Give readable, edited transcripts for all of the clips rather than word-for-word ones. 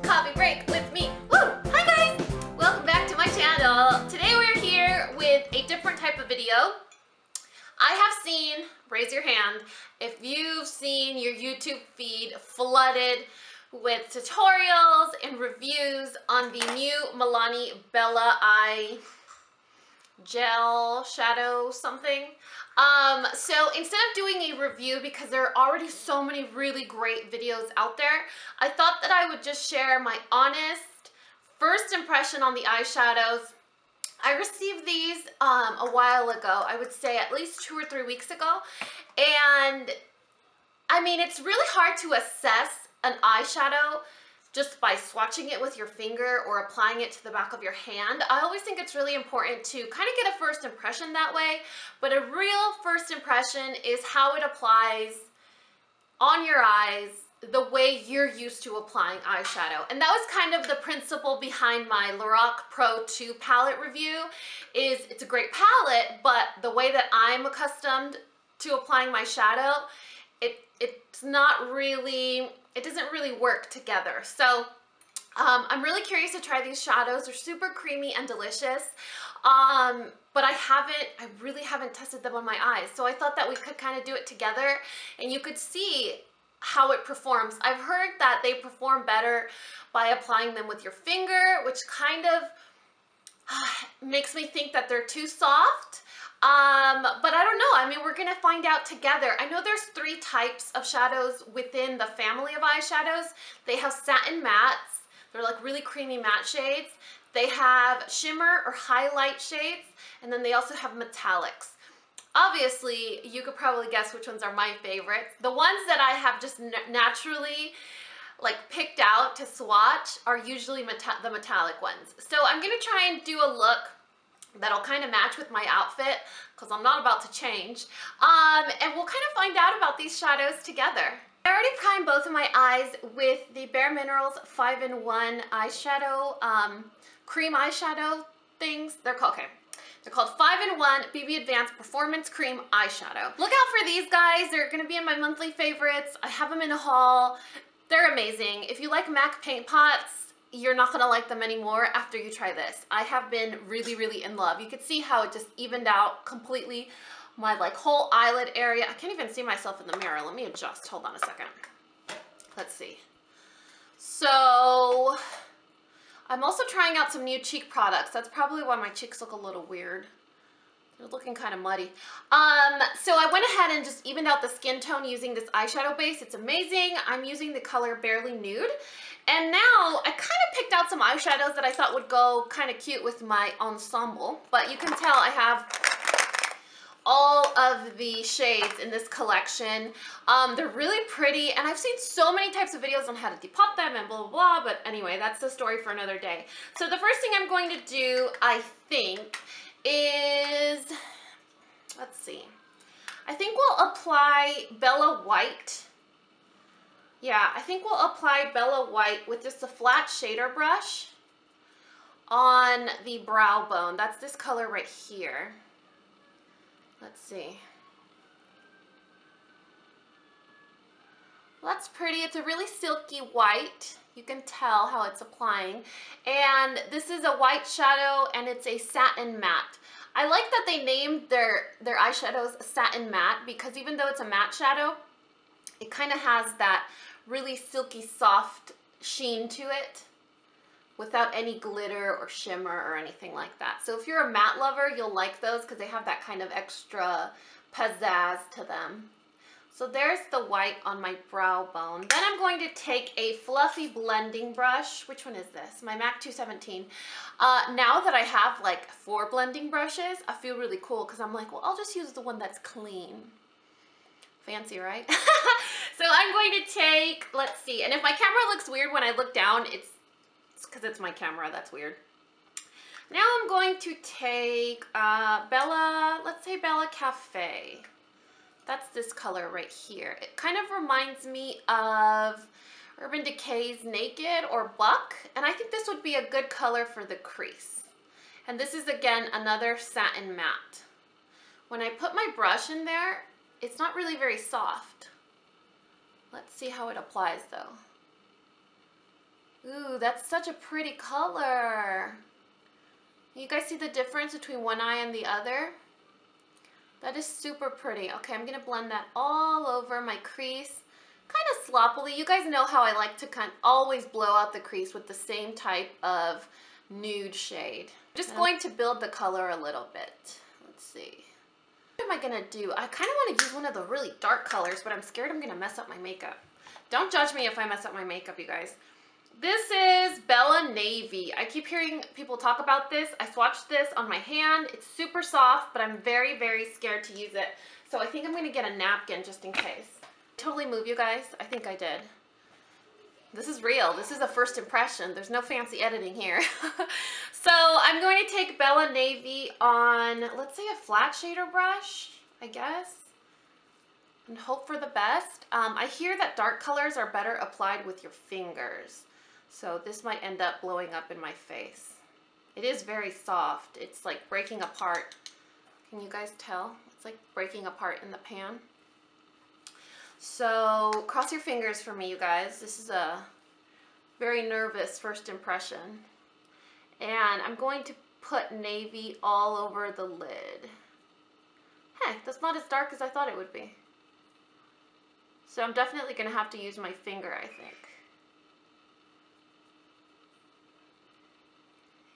Coffee Break with me. Woo! Hi guys! Welcome back to my channel. Today we're here with a different type of video. I have seen, raise your hand, if you've seen your YouTube feed flooded with tutorials and reviews on the new Milani Bella Eye Gel Shadow something. So instead of doing a review, because there are already so many really great videos out there, I thought that I would just share my honest first impression on the eyeshadows. I received these a while ago, I would say at least 2 or 3 weeks ago, and I mean, it's really hard to assess an eyeshadow just by swatching it with your finger or applying it to the back of your hand. I always think it's really important to kind of get a first impression that way, but a real first impression is how it applies on your eyes the way you're used to applying eyeshadow. And that was kind of the principle behind my LORAC Pro 2 palette review. Is it's a great palette, but the way that I'm accustomed to applying my shadow, it's not really, it doesn't really work together. So I'm really curious to try these shadows. They're super creamy and delicious, but I really haven't tested them on my eyes. So I thought that we could kind of do it together and you could see how it performs. I've heard that they perform better by applying them with your finger, which kind of makes me think that they're too soft. But I don't know. I mean, we're going to find out together. I know there's 3 types of shadows within the family of eyeshadows. They have satin mattes. They're like really creamy matte shades. They have shimmer or highlight shades. And then they also have metallics. Obviously, you could probably guess which ones are my favorites. The ones that I have just naturally like picked out to swatch are usually the metallic ones. So I'm going to try and do a look that'll kind of match with my outfit because I'm not about to change. And we'll kind of find out about these shadows together. I already primed both of my eyes with the Bare Minerals 5-in-1 eyeshadow, cream eyeshadow things. They're called 5-in-1 BB Advanced Performance Cream Eyeshadow. Look out for these guys. They're going to be in my monthly favorites. I have them in a haul. They're amazing. If you like MAC paint pots, you're not gonna like them anymore after you try this. I have been really in love. You could see how it just evened out completely my like whole eyelid area. I can't even see myself in the mirror. Let me adjust, hold on a second. Let's see. So I'm also trying out some new cheek products. That's probably why my cheeks look a little weird. They're looking kind of muddy. So I went ahead and just evened out the skin tone using this eyeshadow base. It's amazing. I'm using the color Barely Nude. And now I kind of picked out some eyeshadows that I thought would go kind of cute with my ensemble. But you can tell I have all of the shades in this collection. They're really pretty, and I've seen so many types of videos on how to depot them and blah, blah, blah, but anyway, that's the story for another day. So the first thing I'm going to do, I think, is, let's see, I think we'll apply Bella White. Yeah, I think we'll apply Bella White with just a flat shader brush on the brow bone. That's this color right here. Let's see. Well, that's pretty. It's a really silky white. You can tell how it's applying. And this is a white shadow and it's a satin matte. I like that they named their eyeshadows satin matte because even though it's a matte shadow, it kind of has that really silky soft sheen to it without any glitter or shimmer or anything like that. So if you're a matte lover, you'll like those because they have that kind of extra pizzazz to them. So there's the white on my brow bone. Then I'm going to take a fluffy blending brush. Which one is this? My MAC 217. Now that I have like 4 blending brushes, I feel really cool because I'm like, well, I'll just use the one that's clean. Fancy, right? So I'm going to take, let's see, and if my camera looks weird when I look down, it's because it's my camera, that's weird. Now I'm going to take Bella, let's say Bella Cafe. That's this color right here. It kind of reminds me of Urban Decay's Naked or Buck, and I think this would be a good color for the crease. And this is, again, another satin matte. When I put my brush in there, it's not really very soft. Let's see how it applies though. Ooh, that's such a pretty color. You guys see the difference between one eye and the other? That is super pretty. Okay, I'm gonna blend that all over my crease, kind of sloppily. You guys know how I like to always blow out the crease with the same type of nude shade. I'm just going to build the color a little bit. Let's see. What am I gonna do? I kind of want to use one of the really dark colors, but I'm scared I'm gonna mess up my makeup. Don't judge me if I mess up my makeup, you guys. This is Bella Navy. I keep hearing people talk about this. I swatched this on my hand. It's super soft, but I'm very, very scared to use it. So I think I'm gonna get a napkin just in case. Totally move, you guys. I think I did. This is real. This is a first impression. There's no fancy editing here. So I'm going to take Bella Navy on, let's say, a flat shader brush, I guess, and hope for the best. I hear that dark colors are better applied with your fingers. So this might end up blowing up in my face. It is very soft. It's like breaking apart. Can you guys tell? It's like breaking apart in the pan. So cross your fingers for me, you guys. This is a very nervous first impression. And I'm going to put navy all over the lid. Heck, that's not as dark as I thought it would be. So I'm definitely going to have to use my finger, I think.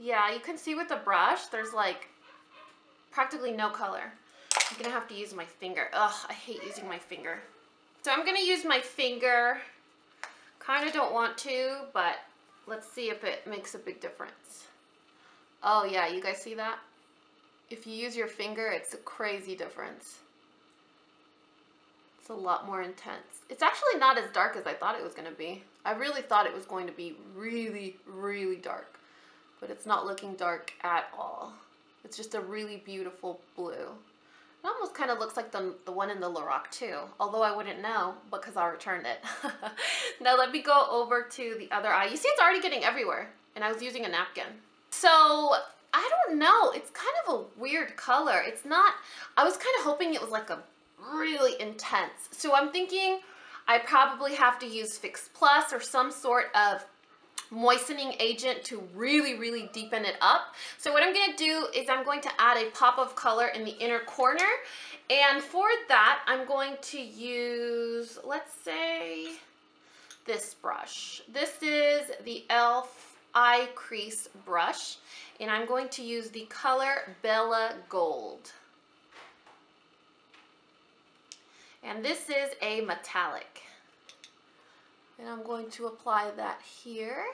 Yeah, you can see with the brush, there's like practically no color. I'm going to have to use my finger. Ugh, I hate using my finger. So I'm going to use my finger. Kind of don't want to, but let's see if it makes a big difference. Oh yeah, you guys see that? If you use your finger, it's a crazy difference. It's a lot more intense. It's actually not as dark as I thought it was going to be. I really thought it was going to be really, really dark. But it's not looking dark at all. It's just a really beautiful blue. It almost kind of looks like the one in the LORAC too, although I wouldn't know because I returned it. Now let me go over to the other eye. You see it's already getting everywhere, and I was using a napkin. So I don't know, it's kind of a weird color. It's not, I was kind of hoping it was like a really intense. So I'm thinking I probably have to use Fix Plus or some sort of moistening agent to really, really deepen it up. So what I'm going to do is I'm going to add a pop of color in the inner corner. And for that, I'm going to use, let's say, this brush. This is the e.l.f. Eye Crease brush. And I'm going to use the color Bella Gold. And this is a metallic. And I'm going to apply that here.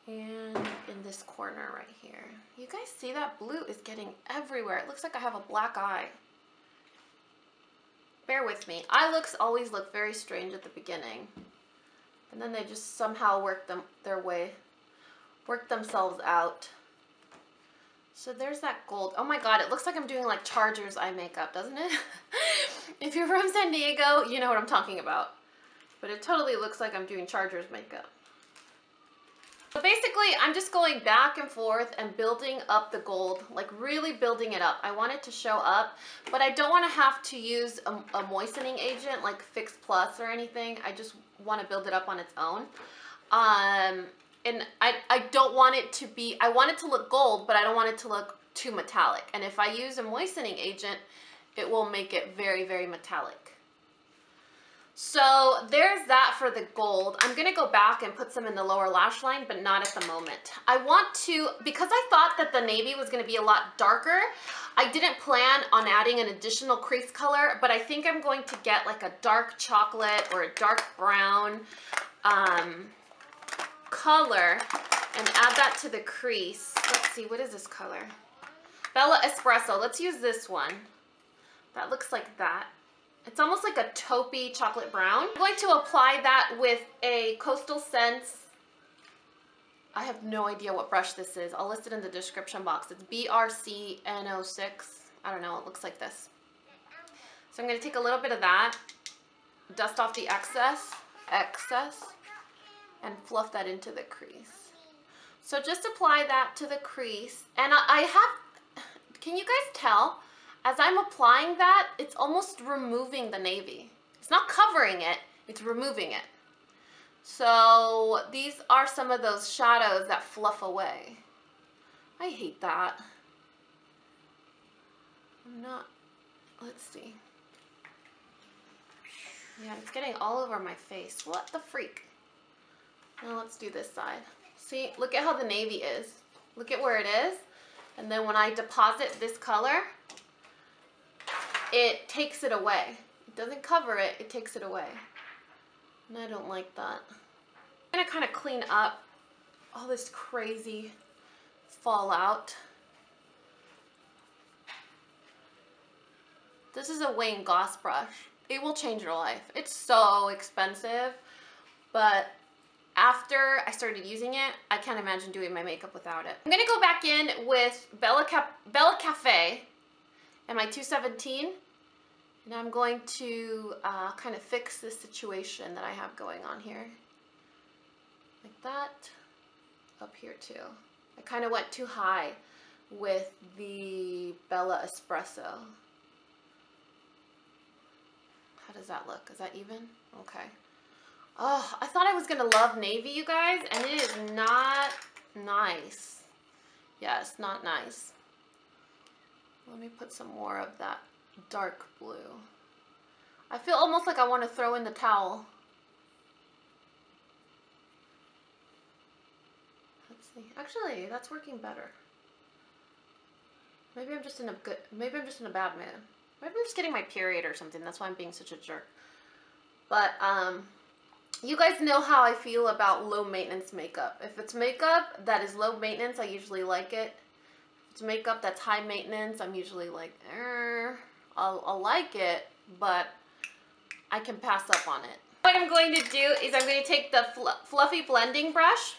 And in this corner right here. You guys see that blue is getting everywhere. It looks like I have a black eye. Bear with me. Eye looks always look very strange at the beginning. And then they just somehow work themselves out. So there's that gold. Oh my god, it looks like I'm doing like Chargers eye makeup, doesn't it? If you're from San Diego, you know what I'm talking about. But it totally looks like I'm doing Chargers makeup. So basically, I'm just going back and forth and building up the gold, like really building it up. I want it to show up, but I don't want to have to use a moistening agent like Fix Plus or anything. I just want to build it up on its own. And I don't want it to be, I want it to look gold, but I don't want it to look too metallic. And if I use a moistening agent, it will make it very, very metallic. So there's that for the gold. I'm going to go back and put some in the lower lash line, but not at the moment. I want to, because I thought that the navy was going to be a lot darker, I didn't plan on adding an additional crease color, but I think I'm going to get like a dark chocolate or a dark brown color and add that to the crease. Let's see, what is this color? Bella Espresso. Let's use this one. That looks like that. It's almost like a taupey chocolate brown. I'm going to apply that with a Coastal Scents. I have no idea what brush this is. I'll list it in the description box. It's BRCN06. I don't know, it looks like this. So I'm going to take a little bit of that, dust off the excess, and fluff that into the crease. So just apply that to the crease. And I have, can you guys tell? As I'm applying that, it's almost removing the navy. It's not covering it, It's removing it. So these are some of those shadows that fluff away. I hate that. I'm not, let's see. Yeah, it's getting all over my face. What the freak? Now let's do this side. See, look at how the navy is. Look at where it is. And then when I deposit this color, it takes it away. It doesn't cover it, it takes it away. And I don't like that. I'm gonna kind of clean up all this crazy fallout. This is a Wayne Goss brush. It will change your life. It's so expensive, but after I started using it, I can't imagine doing my makeup without it. I'm gonna go back in with Bella Cafe and my 217, and I'm going to kind of fix this situation that I have going on here. Like that, up here too. I kind of went too high with the Bella Espresso. How does that look? Is that even? Okay. Oh, I thought I was gonna love navy, you guys, and it is not nice. Yeah, it's not nice. Let me put some more of that dark blue. I feel almost like I want to throw in the towel. Let's see. Actually, that's working better. Maybe I'm just in a bad mood. Maybe I'm just getting my period or something. That's why I'm being such a jerk. But you guys know how I feel about low maintenance makeup. If it's makeup that is low maintenance, I usually like it. If it's makeup that's high maintenance, I'm usually like, I'll like it, but I can pass up on it. What I'm going to do is I'm going to take the fluffy blending brush,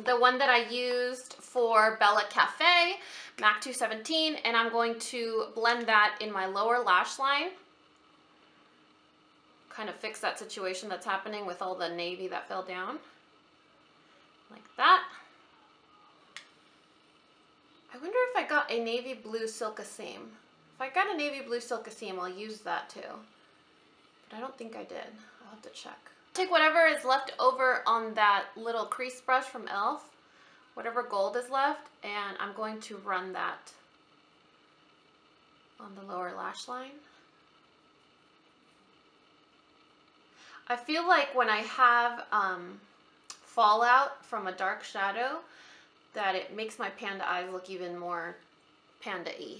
the one that I used for Bella Cafe, MAC 217, and I'm going to blend that in my lower lash line. Kind of fix that situation that's happening with all the navy that fell down. Like that. I wonder if I got a navy blue Silka seam. If I got a navy blue Silka seam, I'll use that too. But I don't think I did. I'll have to check. Take whatever is left over on that little crease brush from e.l.f., whatever gold is left, and I'm going to run that on the lower lash line. I feel like when I have fallout from a dark shadow, that it makes my panda eyes look even more panda-y,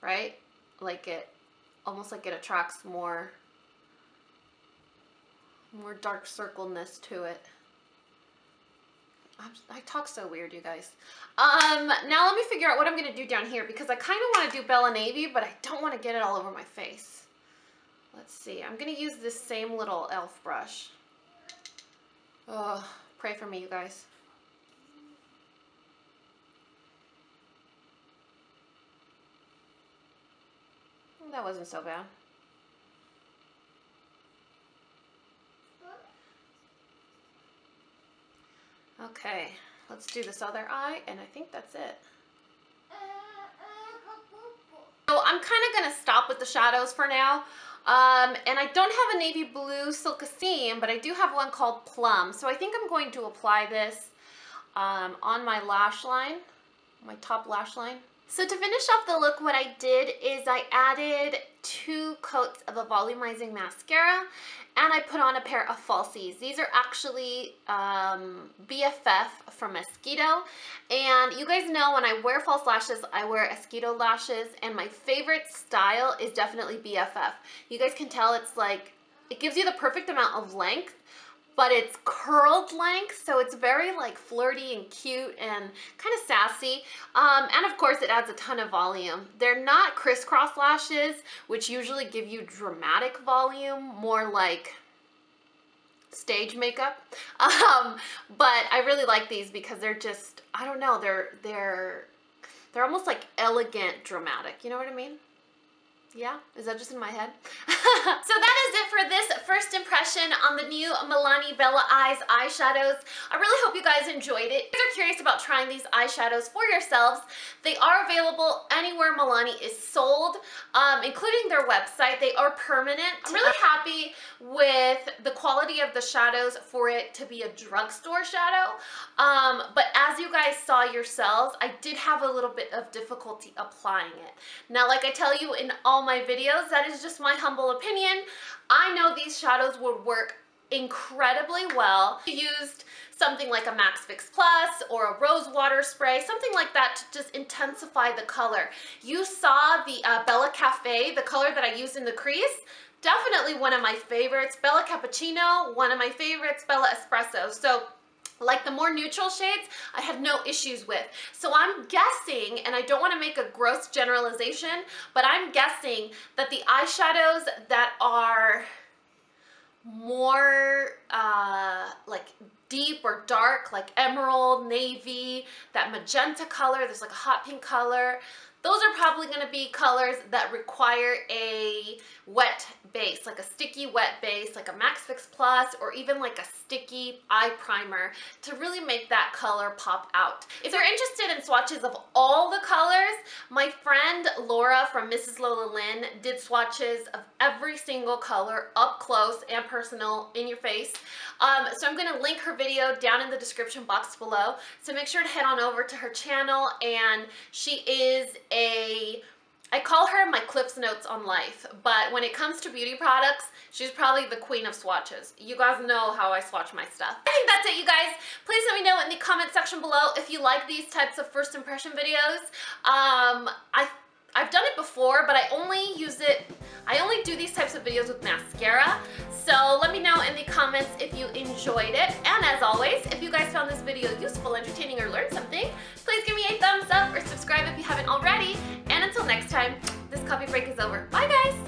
right? Like it, almost like it attracts more dark circle-ness to it. I talk so weird, you guys. Now let me figure out what I'm gonna do down here, because I kind of want to do Bella Navy, but I don't want to get it all over my face. Let's see. I'm gonna use this same little e.l.f. brush. Oh, pray for me, you guys. That wasn't so bad. Okay, let's do this other eye, and I think that's it. So I'm kind of going to stop with the shadows for now. And I don't have a navy blue Silka seam, but I do have one called Plum. So I think I'm going to apply this on my lash line, my top lash line. So to finish off the look, what I did is I added 2 coats of a volumizing mascara, and I put on a pair of falsies. These are actually BFF from Mosquito, and you guys know when I wear false lashes, I wear Mosquito lashes, and my favorite style is definitely BFF. You guys can tell it's like, it gives you the perfect amount of length, but it's curled length, so it's very like flirty and cute and kind of sassy. And of course it adds a ton of volume. They're not crisscross lashes, which usually give you dramatic volume, more like stage makeup. But I really like these because they're just, I don't know, they're almost like elegant dramatic, you know what I mean? Yeah? Is that just in my head? So that is it for this first impression on the new Milani Bella Eyes eyeshadows. I really hope you guys enjoyed it. If you're curious about trying these eyeshadows for yourselves, they are available anywhere Milani is sold, including their website. They are permanent. I'm really happy with the quality of the shadows for it to be a drugstore shadow. But as you guys saw yourselves, I did have a little bit of difficulty applying it. Now, like I tell you in all my videos, that is just my humble opinion. I know these shadows would work incredibly well. I used something like a Max Fix Plus or a rose water spray, something like that to just intensify the color. You saw the Bella Cafe, the color that I used in the crease. Definitely one of my favorites. Bella Cappuccino, one of my favorites. Bella Espresso. So like the more neutral shades, I had no issues with. So I'm guessing, and I don't want to make a gross generalization, but I'm guessing that the eyeshadows that are more like deep or dark, like emerald, navy, that magenta color, there's like a hot pink color, those are probably going to be colors that require a wet base, like a sticky wet base, like a Max Fix Plus, or even like a sticky eye primer to really make that color pop out. If you're interested in swatches of all the colors, my friend Laura from Mrs. Lola Lynn did swatches of every single color up close and personal in your face. So I'm going to link her video down in the description box below. So make sure to head on over to her channel, and she is I call her my Cliff's Notes on life, but when it comes to beauty products, she's probably the queen of swatches. You guys know how I swatch my stuff. I think that's it, you guys. Please let me know in the comment section below if you like these types of first impression videos. I've done it before, but I only do these types of videos with mascara. So let me know in the comments if you enjoyed it. And as always, if you guys found this video useful, entertaining, or learned something, please give me a thumbs up or subscribe if you haven't already. And until next time, this coffee break is over. Bye, guys!